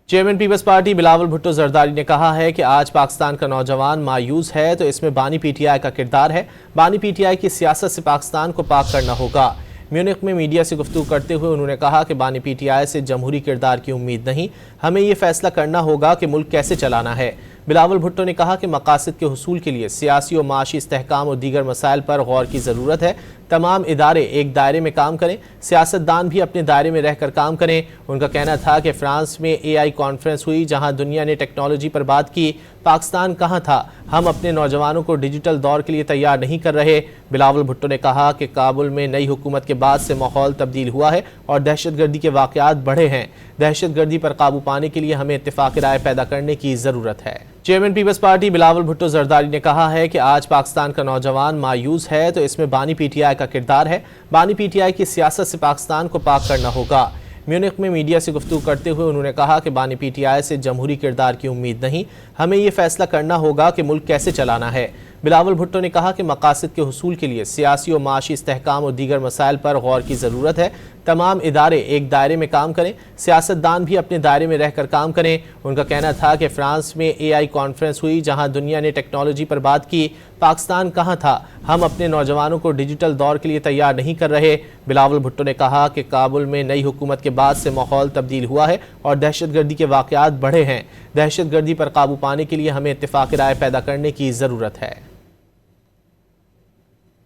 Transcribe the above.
Chairman Peoples Party Bilawal Bhutto Zardari نے کہا ہے کہ آج پاکستان کا نوجوان مایوس ہے تو اس میں بانی پی ٹی آئی کا کردار ہے۔ بانی پی ٹی آئی کی سیاست سے پاکستان کو پاک کرنا ہوگا۔ میونخ میں میڈیا سے گفتگو کرتے ہوئے انہوں نے کہا کہ بانی پی ٹی آئی سے جمہوری کردار کی امید نہیں، ہمیں یہ فیصلہ کرنا ہوگا کہ ملک کیسے چلانا ہے۔ بلاول بھٹو نے کہا کہ مقاصد کے حصول کے لیے سیاسی و معاشی استحکام اور دیگر مسائل پر غور کی ضرورت ہے۔ تمام ادارے ایک دائرے میں کام کریں، سیاستدان بھی اپنے دائرے میں رہ کر کام کریں۔ ان کا کہنا تھا کہ فرانس میں اے آئی کانفرنس ہوئی جہاں دنیا نے ٹیکنالوجی پر بات کی، پاکستان کہاں تھا؟ ہم اپنے نوجوانوں کو ڈیجیٹل دور کے لیے تیار نہیں کر رہے۔ بلاول بھٹو نے کہا کہ کابل میں نئی حکومت کے بعد سے ماحول تبدیل ہوا ہے اور دہشت گردی کے واقعات بڑھے ہیں۔ دہشت گردی پر قابو پانے کے لیے ہمیں اتفاق رائے پیدا کرنے کی ضرورت ہے۔ Chairman Peoples Party Bilawal Bhutto Zardari نے کہا ہے کہ آج پاکستان کا نوجوان مایوس ہے تو اس میں بانی پی ٹی آئی کا کردار ہے۔ بانی پی ٹی آئی کی سیاست سے پاکستان کو پاک کرنا ہوگا۔ میونخ میں میڈیا سے گفتگو کرتے ہوئے انہوں نے کہا کہ بانی پی ٹی آئی سے جمہوری کردار کی امید نہیں، ہمیں یہ فیصلہ کرنا ہوگا کہ ملک کیسے چلانا ہے۔ بلاول بھٹو نے کہا کہ مقاصد کے حصول کے لیے سیاسی و معاشی استحکام اور دیگر مسائل پر غور کی ضرورت ہے۔ تمام ادارے ایک دائرے میں کام کریں، سیاستدان بھی اپنے دائرے میں رہ کر کام کریں۔ ان کا کہنا تھا کہ فرانس میں اے آئی کانفرنس ہوئی جہاں دنیا نے ٹیکنالوجی پر بات کی، پاکستان کہاں تھا؟ ہم اپنے نوجوانوں کو ڈیجیٹل دور کے لیے تیار نہیں کر رہے۔ بلاول بھٹو نے کہا کہ کابل میں نئی حکومت کے بعد سے ماحول تبدیل ہوا ہے اور دہشت گردی کے واقعات بڑھے ہیں۔ دہشت گردی پر قابو پانے کے لیے ہمیں اتفاق رائے پیدا کرنے کی ضرورت ہے۔